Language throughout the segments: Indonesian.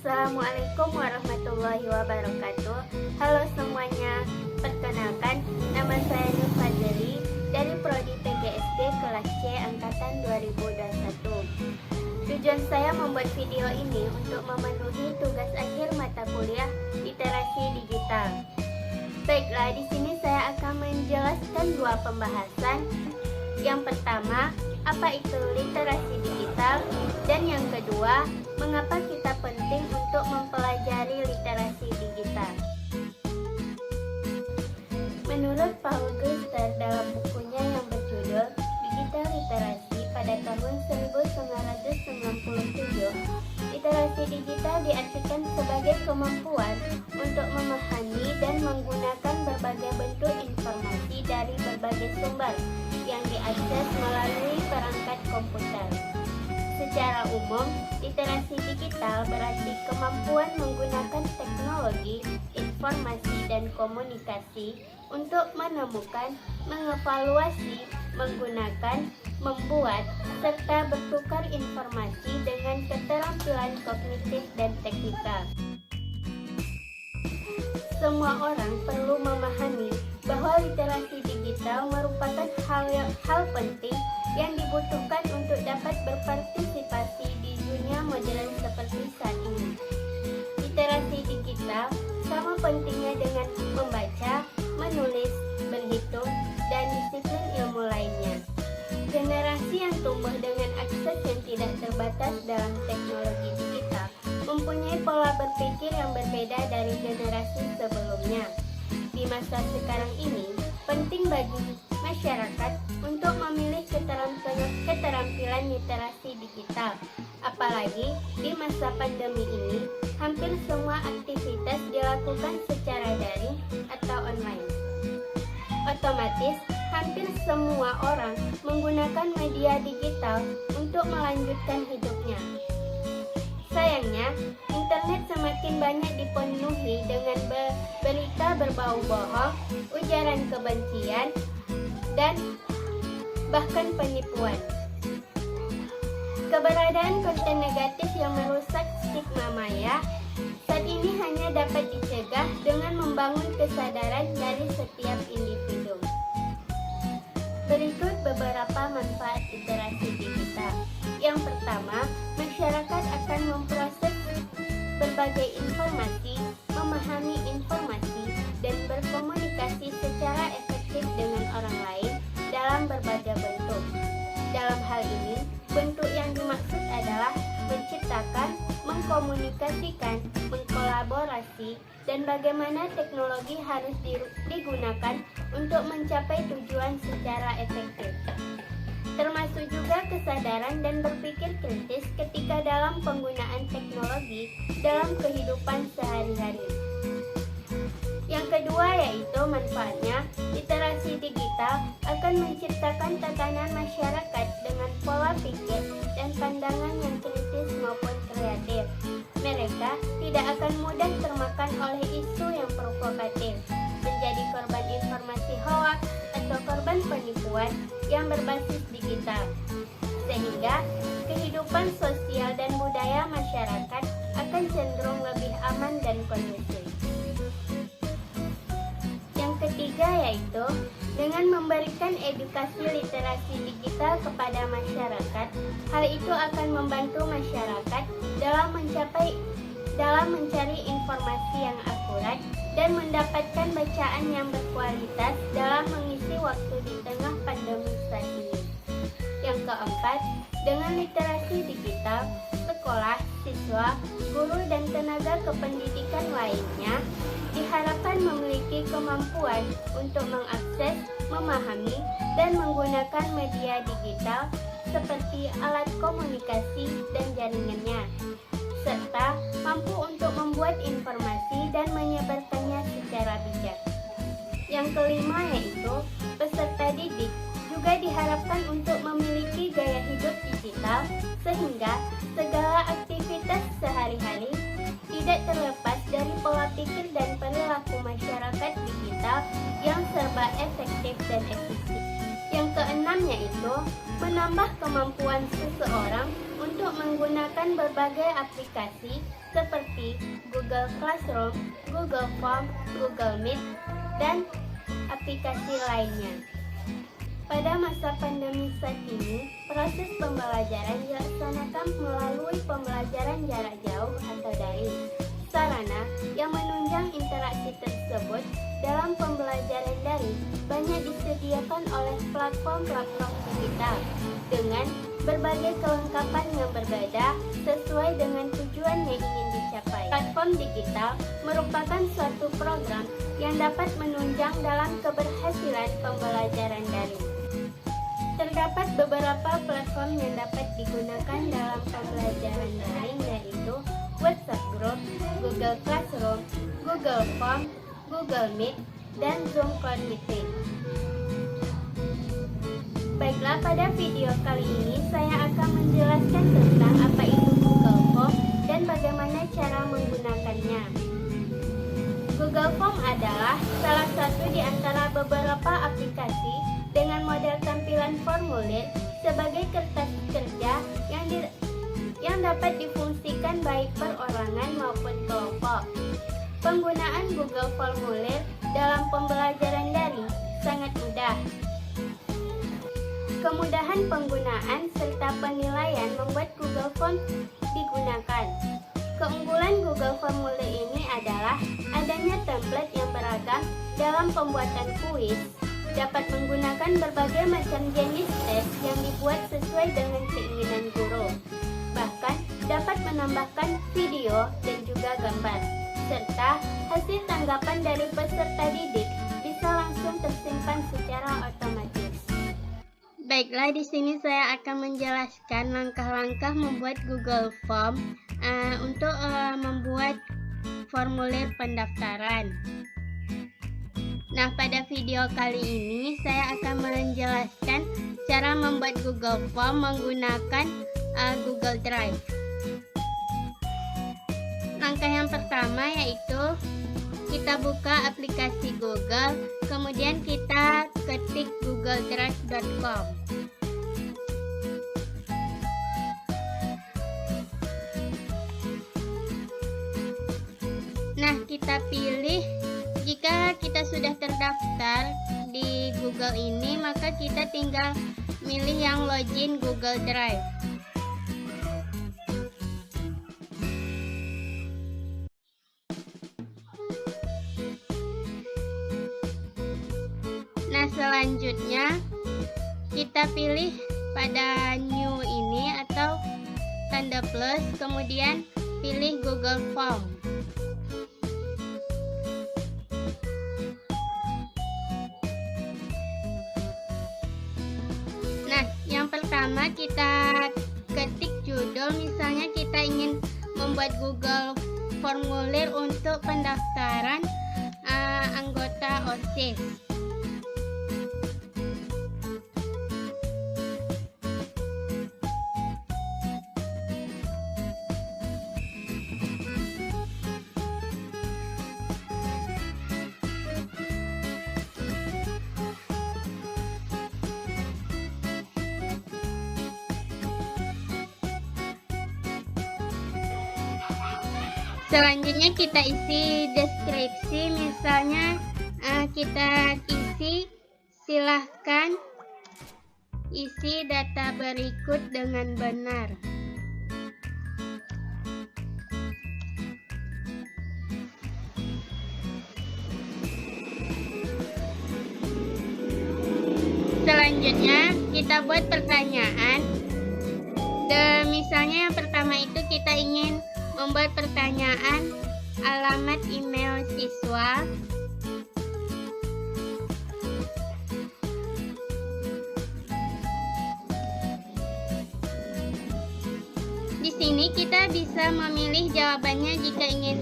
Assalamualaikum warahmatullahi wabarakatuh. Halo semuanya, perkenalkan nama saya Nur Fadli dari Prodi PGSD kelas C angkatan 2021. Tujuan saya membuat video ini untuk memenuhi tugas akhir mata kuliah literasi digital. Baiklah, di sini saya akan menjelaskan dua pembahasan. Yang pertama, apa itu literasi digital, dan yang kedua, mengapa kita penting untuk mempelajari literasi digital. Menurut Paul Guster dalam bukunya yang berjudul Digital Literasi pada tahun 1997, literasi digital diartikan sebagai kemampuan untuk memahami dan menggunakan berbagai bentuk informasi dari berbagai sumber yang diakses melalui perangkat komputer. Secara umum, literasi digital berarti kemampuan menggunakan teknologi, informasi, dan komunikasi untuk menemukan, mengevaluasi, menggunakan, membuat, serta bertukar informasi dengan keterampilan kognitif dan teknikal. Semua orang perlu memahami bahwa literasi digital merupakan hal penting yang dibutuhkan untuk dapat berpartisipasi di dunia modern seperti saat ini. Literasi digital sama pentingnya dengan membaca, menulis, berhitung, dan disiplin ilmu lainnya. Generasi yang tumbuh dengan akses yang tidak terbatas dalam teknologi digital mempunyai pola berpikir yang berbeda dari generasi sebelumnya. Di masa sekarang ini, penting bagi masyarakat untuk memilih keterampilan literasi digital. Apalagi di masa pandemi ini, hampir semua aktivitas dilakukan secara daring atau online. Otomatis, hampir semua orang menggunakan media digital untuk melanjutkan hidupnya. Sayangnya, internet semakin banyak dipenuhi dengan berita berbau bohong, ujaran kebencian, dan bahkan penipuan. Keberadaan konten negatif yang merusak stigma maya saat ini hanya dapat dicegah dengan membangun kesadaran dari setiap individu. Berikut beberapa manfaat literasi digital. Yang pertama, masyarakat akan memproses berbagai informasi, memahami informasi, dan berkomunikasi secara efektif dengan orang lain dalam berbagai bentuk. Dalam hal ini, bentuk yang dimaksud adalah menciptakan, mengkomunikasikan, mengkolaborasi, dan bagaimana teknologi harus digunakan untuk mencapai tujuan secara efektif. Termasuk juga kesadaran dan berpikir kritis ketika dalam penggunaan teknologi dalam kehidupan sehari-hari. Yang kedua yaitu manfaatnya, literasi digital akan menciptakan tatanan masyarakat dengan pola pikir dan pandangan yang kritis maupun kreatif. Mereka tidak akan mudah termakan oleh isu yang provokatif, menjadi korban informasi hoaks atau korban penipuan yang berbasis digital, sehingga kehidupan sosial dan budaya masyarakat akan cenderung lebih aman dan kondusif. Yang ketiga yaitu dengan memberikan edukasi literasi digital kepada masyarakat, hal itu akan membantu masyarakat dalam mencari informasi yang akurat dan mendapatkan bacaan yang berkualitas dalam mengisi waktu di tengah pandemi saat ini. Yang keempat, dengan literasi digital, sekolah, siswa, guru, dan tenaga kependidikan lainnya diharapkan memiliki kemampuan untuk mengakses, memahami, dan menggunakan media digital seperti alat komunikasi dan jaringannya, serta mampu untuk membuat informasi dan menyebarkannya secara bijak. Yang kelima yaitu peserta didik juga diharapkan untuk memiliki gaya hidup digital sehingga segala aktivitas sehari-hari tidak terlepas dari pola pikir dan perilaku masyarakat digital yang serba efektif dan efisien. Yang keenam yaitu menambah kemampuan seseorang untuk untuk menggunakan berbagai aplikasi seperti Google Classroom, Google Form, Google Meet, dan aplikasi lainnya. Pada masa pandemi saat ini, proses pembelajaran dilaksanakan melalui pembelajaran jarak jauh atau daring. Sarana yang menunjang interaksi tersebut dalam pembelajaran daring banyak disediakan oleh platform-platform digital dengan berbagai kelengkapan yang berbeda sesuai dengan tujuan yang ingin dicapai. Platform digital merupakan suatu program yang dapat menunjang dalam keberhasilan pembelajaran daring. Terdapat beberapa platform yang dapat digunakan dalam pembelajaran daring, yaitu WhatsApp Group, Google Classroom, Google Form, Google Meet, dan Zoom Cloud Meeting. Baiklah, pada video kali ini saya akan menjelaskan tentang apa itu Google Form dan bagaimana cara menggunakannya. Google Form adalah salah satu di antara beberapa aplikasi dengan model tampilan formulir sebagai kertas kerja yang dapat difungsikan baik perorangan maupun kelompok. Penggunaan Google Formulir dalam pembelajaran daring sangat mudah. Kemudahan penggunaan serta penilaian membuat Google Form digunakan. Keunggulan Google Formulir ini adalah adanya template yang beragam dalam pembuatan kuis, dapat menggunakan berbagai macam jenis tes yang dibuat sesuai dengan keinginan guru. Bahkan dapat menambahkan video dan juga gambar, serta hasil tanggapan dari peserta didik bisa langsung tersimpan secara otomatis. Baiklah, di sini saya akan menjelaskan langkah-langkah membuat Google Form untuk membuat formulir pendaftaran. Nah, pada video kali ini saya akan menjelaskan cara membuat Google Form menggunakan Google Drive. Langkah yang pertama yaitu kita buka aplikasi Google, kemudian kita ketik googledrive.com. Nah, kita pilih. Jika kita sudah terdaftar di Google ini, maka kita tinggal milih yang login Google Drive. Nah, selanjutnya kita pilih pada new ini atau tanda plus, kemudian pilih Google Form. Nah, yang pertama kita ketik judul, misalnya kita ingin membuat Google formulir untuk pendaftaran anggota OSIS. Selanjutnya kita isi deskripsi, misalnya kita isi silahkan isi data berikut dengan benar. Selanjutnya kita buat pertanyaan. Misalnya yang pertama itu kita ingin membuat pertanyaan alamat email siswa. Di sini kita bisa memilih jawabannya. Jika ingin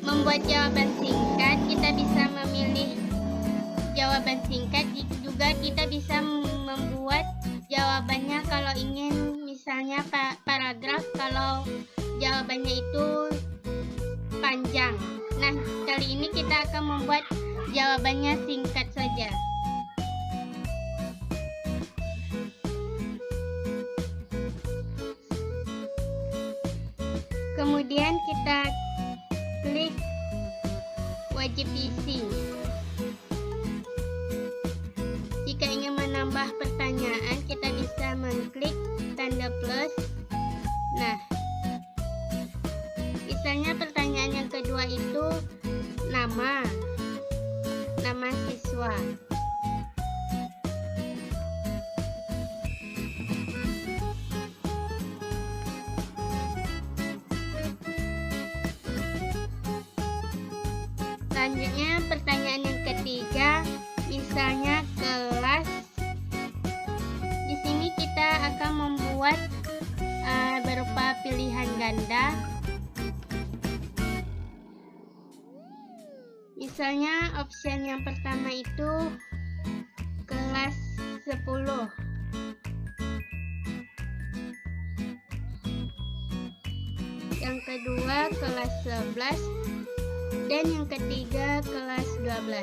membuat jawaban singkat, kita bisa memilih jawaban singkat. Juga kita bisa membuat jawabannya kalau ingin misalnya paragraf, kalau jawabannya itu panjang. Nah, kali ini kita akan membuat jawabannya singkat saja. Kemudian kita klik wajib isi. Jika ingin menambah pertanyaan, kita bisa mengklik tanda plus. Nah, misalnya pertanyaan yang kedua itu nama siswa. Selanjutnya pertanyaan yang ketiga, misalnya kelas. Di sini kita akan membuat berupa pilihan ganda. Misalnya option yang pertama itu kelas 10. Yang kedua kelas 11 dan yang ketiga kelas 12.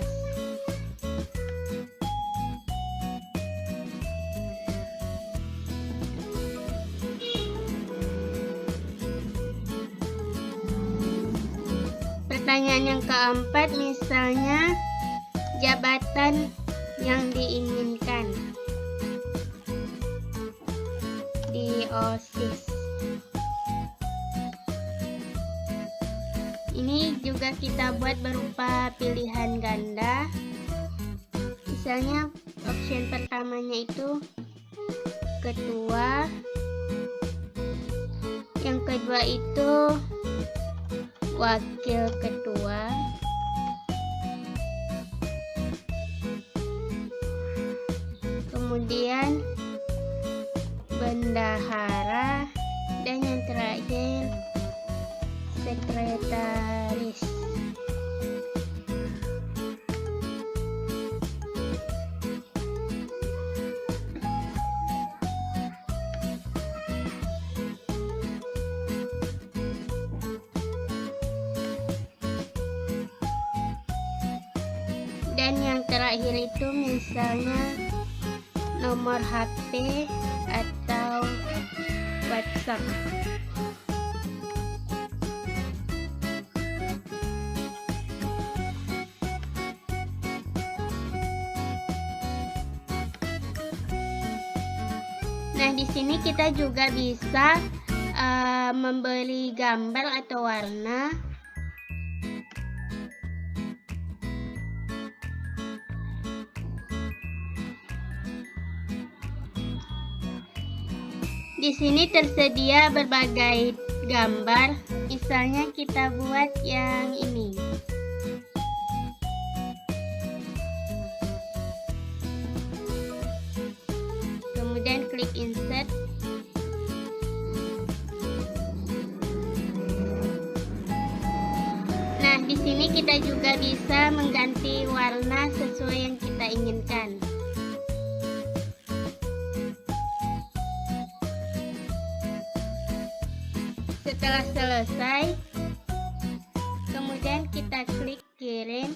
Pertanyaan yang keempat, misalnya jabatan yang diinginkan di OSIS. Ini juga kita buat berupa pilihan ganda. Misalnya option pertamanya itu ketua, yang kedua itu wakil ketua, kemudian bendahara, dan yang terakhir sekretaris. Dan yang terakhir itu misalnya nomor HP atau WhatsApp. Nah, di sini kita juga bisa memberi gambar atau warna. Di sini tersedia berbagai gambar, misalnya kita buat yang ini. Kemudian klik insert. Nah, di sini kita juga bisa mengganti warna sesuai yang kita inginkan. Setelah selesai, kemudian kita klik kirim.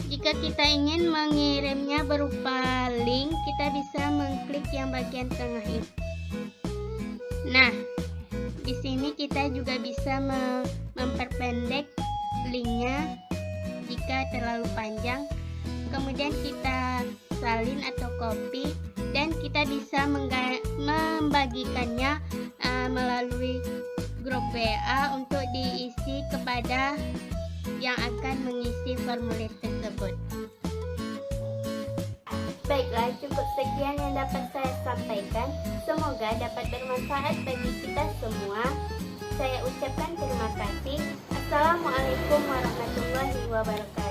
Jika kita ingin mengirimnya berupa link, kita bisa mengklik yang bagian tengah ini. Nah, di sini kita juga bisa memperpendek linknya jika terlalu panjang. Kemudian kita salin atau copy, dan kita bisa membagikannya melalui grup WA untuk diisi kepada yang akan mengisi formulir tersebut. Baiklah, cukup sekian yang dapat saya sampaikan. Semoga dapat bermanfaat bagi kita semua. Saya ucapkan terima kasih. Assalamualaikum warahmatullahi wabarakatuh.